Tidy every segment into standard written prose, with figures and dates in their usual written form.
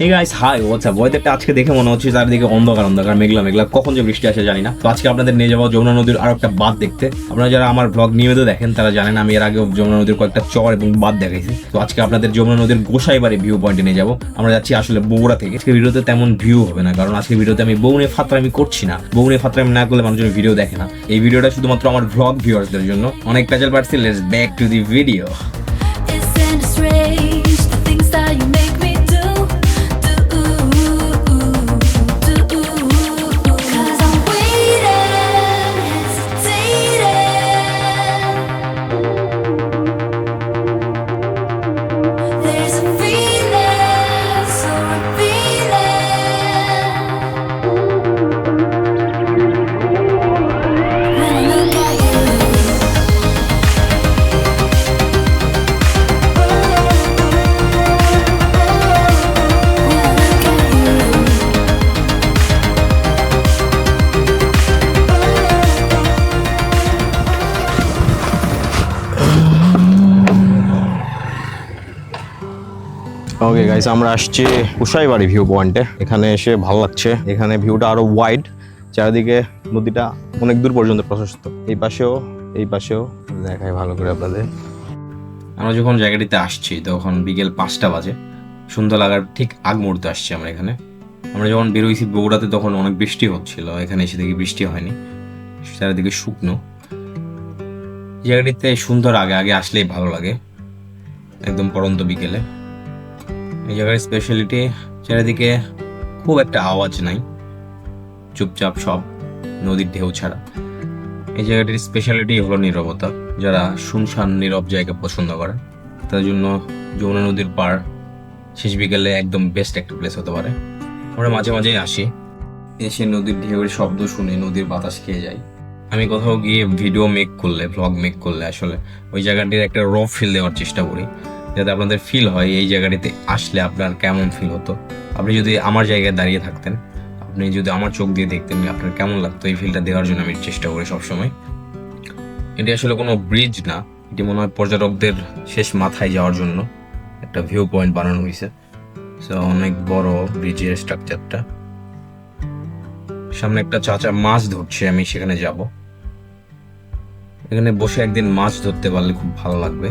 এই guys hi WhatsApp, ওয়েদারটা আজকে দেখে মনে হচ্ছে চারিদিকে অন্ধকার অন্ধকার মেঘলা মেঘলা, কখন যে বৃষ্টি আসে জানি না। তো আজকে আপনাদের নিয়ে যাবো যমুনা নদীর আরো একটা বাঁধ দেখতে। আপনারা যারা আমার ব্লগ নিয়মিত দেখেন তারা জানেন আমি এর আগে যমুনা নদীর কয়েকটা চর এবং বাঁধ দেখাইছি। তো আজকে আপনাদের যমুনা নদীর গোসাইবাড়ি ভিউ পয়েন্টে নিয়ে যাবো। আমরা যাচ্ছি আসলে বগুড়া থেকে। আজকে ভিডিওতে তেমন ভিউ হবে না, কারণ আজকে ভিডিওতে আমি বউ নিয়ে ফাতরামি করছি না। বউ নিয়ে ফাতরামি না করলে মানুষজন ভিডিও দেখে না। এই ভিডিওটা শুধুমাত্র আমার ব্লগ ভিউয়ার্সদের জন্য। অনেক প্যাচাল পাচ্ছি, let's back to the video. Isn't it strange the things that you make me do? 'Cause I'm waiting, hesitating. There's a feeling so revealing when I look at you. Okay guys, আমরা আসছি Gosaibari view পয়েন্টে। এখানে এসে ভালো লাগছে। এখানে ভিউটা আরো ওয়াইড, চারিদিকে নদীটা অনেক দূর পর্যন্ত প্রশস্ত। এই পাশেও দেখাই ভালো করে আপনাদের। আমরা যখন জায়গাটিতে আসছি তখন বিকেল 5টা বাজে। সন্ধ্যা লাগার ঠিক আগ মুহূর্তে আসছি আমরা এখানে। আমরা যখন বেরোইছি বগুড়াতে তখন অনেক বৃষ্টি হচ্ছিল, এখানে এসে দেখি বৃষ্টি হয়নি, চারিদিকে শুকনো। জায়গাটিতে সন্ধ্যার আগে আগে আসলেই ভালো লাগে, একদম পড়ন্ত বিকেলে। এই জায়গার স্পেশালিটি চারিদিকে খুব একটা আওয়াজ নাই, চুপচাপ সব, নদীর ঢেউ ছাড়া। এই জায়গাটির স্পেশালিটি হলো নীরবতা। যারা শুনশান নীরব জায়গা পছন্দ করে তার জন্য যমুনা নদীর পার শেষ বিকেলে একদম বেস্ট একটা প্লেস হতে পারে। আমরা মাঝে মাঝেই আসি, এসে নদীর ঢেউয়ের শব্দ শুনে নদীর বাতাস খেয়ে যাই। আমি কোথাও গিয়ে ভিডিও মেক করলে, ব্লগ মেক করলে আসলে ওই জায়গাটির একটা র ফিল দেওয়ার চেষ্টা করি, যাতে আপনাদের ফিল হয় এই জায়গাটিতে আসলে আপনার কেমন ফিল হতো। আপনি যদি আমার জায়গায় দাঁড়িয়ে থাকতেন, আপনি যদি আমার চোখ দিয়ে দেখতেন, আপনার কেমন লাগতো, এই ফিলটা দেওয়ার জন্য আমি চেষ্টা করি সবসময়। এটি আসলে কোনো ব্রিজ না, এটি মনে হয় পর্যটকদের শেষ মাথায় যাওয়ার জন্য একটা ভিউ পয়েন্ট বানানো হয়েছে। সো অনেক বড় ব্রিজের স্ট্রাকচারটা। সামনে একটা চাচা মাছ ধরছে, আমি সেখানে যাব। এখানে বসে একদিন মাছ ধরতে পারলে খুব ভালো লাগবে।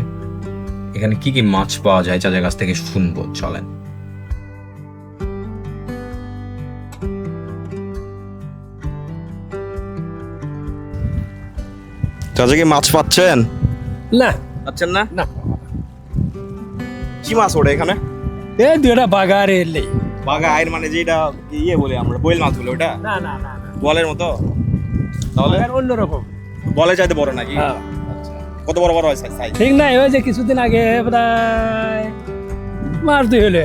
এখানে কি কি মাছ পাওয়া যায় চাচার কাছ থেকে শুনবো, চলেন। চাচা কি মাছ পাচ্ছেন? না পাচ্ছেন না? না, কি মাছ ওঠে এখানে? এই দুটা বাগার এলে বাগা আয়ের মানে যেটা ইয়ে বলে আমরা বইল মাছ বলে, ওটা না না না না, বলের মতো? তাহলে বাগার অন্যরকম। বলে চাইতে বড় নাকি? হ্যাঁ, কত বড় বড় হয় সাইজ? ঠিক নাই, ওই যে কিছুদিন আগে প্রায় মাছ দুই হলে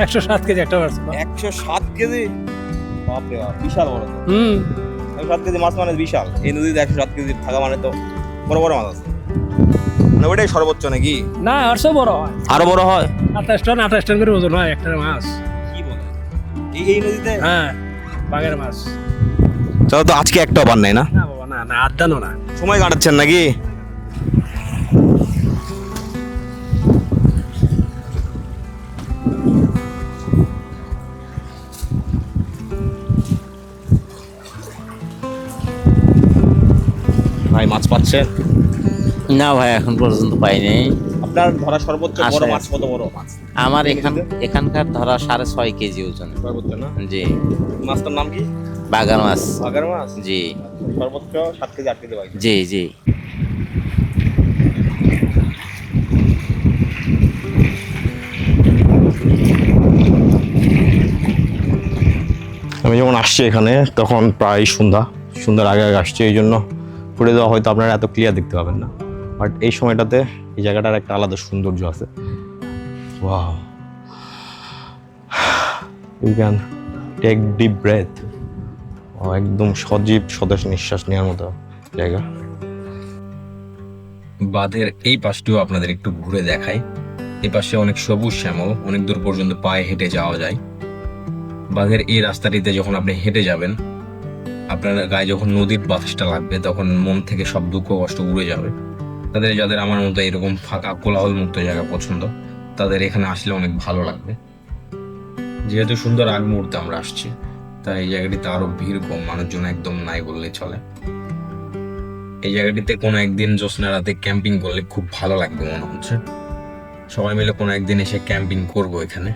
107 কেজি একটা মাছ। 107 কেজি? বাপরে বাপ, বিশাল বড় তো। 107 কেজি মাছ মানে বিশাল। এই নদীতে 107 কেজি থাকা মানে তো বড় বড় মাছ আছে। মানে ওইটাই সর্বোচ্চ নাকি? না, আর সব বড় হয়, আরো বড় হয়? 28 টন করে ওজন হয় একটা মাছ। কি বলে এই নদীতে? হ্যাঁ, বাগের মাছ। চলো তো, আজকে একটাও পান নাই না? না বাবা, না না, আদানো না। সময় কাটাচ্ছেন নাকি? ভাই মাছ পাচ্ছেন? না ভাই, এখন পর্যন্ত পাইনি। আপনার ধরা সর্বোচ্চ বড় আচ্ছা। মাছ কত বড় মাছ? আমার এখানকার ধরা 6.5 কেজি ওজন। সর্বোচ্চ না? জি। মাছটার নাম কি? বাগার মাছ। বাগার মাছ? জি সর্বোচ্চ 7 কেজি 8 কেজি হয়। জি জি। আমি যখন আসছি এখানে তখন প্রায় সন্ধ্যার আগে আগে আসছি, এই জন্য ফুটে দেওয়া হয়তো আপনারা এত ক্লিয়ার দেখতে পাবেন না। বাট এই সময়টাতে এই জায়গাটার একটা আলাদা সৌন্দর্য আছে। Wow, you can take deep breath. একদম সজীব স্বদেশ নিঃশ্বাস নেওয়ার মতো জায়গা। বাঁধের এই পাশটিও আপনাদের একটু ঘুরে দেখাই। এই পাশে অনেক সবুজ শ্যামল, অনেক দূর পর্যন্ত পায়ে হেঁটে যাওয়া যায়। বাঁধের এই রাস্তাটিতে যখন আপনি হেঁটে যাবেন, আপনার গায়ে যখন নদীর বাতাসটা লাগবে তখন মন থেকে সব দুঃখ কষ্ট উড়ে যাবে। যাদের আমার মতো এরকম ফাঁকা কোলাহল মুক্ত জায়গা পছন্দ, তাদের এখানে আসলে অনেক ভালো লাগবে। যেহেতু সুন্দর আগ মুহূর্তে আমরা আসছি, তাই এই জায়গাটিতে আরো ভিড় কম, মানুষজন একদম নাই বললেই চলে। এই জায়গাটিতে কোনো একদিন জ্যোৎস্না রাতে ক্যাম্পিং করলে খুব ভালো লাগবে মনে হচ্ছে। সবাই মিলে কোনো একদিন এসে ক্যাম্পিং করব এখানে।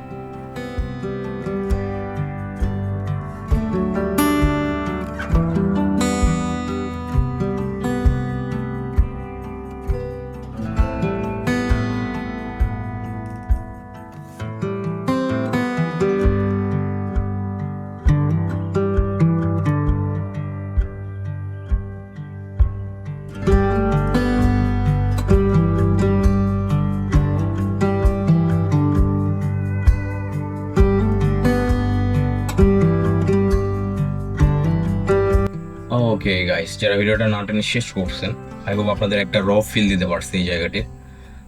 ওকে গাইস, যারা ভিডিওটা না টেনে শেষ করছেন, আই হোপ আপনাদের একটা র ফিল দিতে পারছে এই জায়গাটির।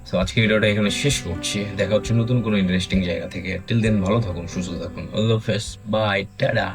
সো আজকে ভিডিওটা এখানে শেষ করছি। দেখা হচ্ছে নতুন কোনো ইন্টারেস্টিং জায়গা থেকে। টিল দেন ভালো থাকুন, সুস্থ থাকুন। আল্লাহ হাফেজ, বাই, টাটা।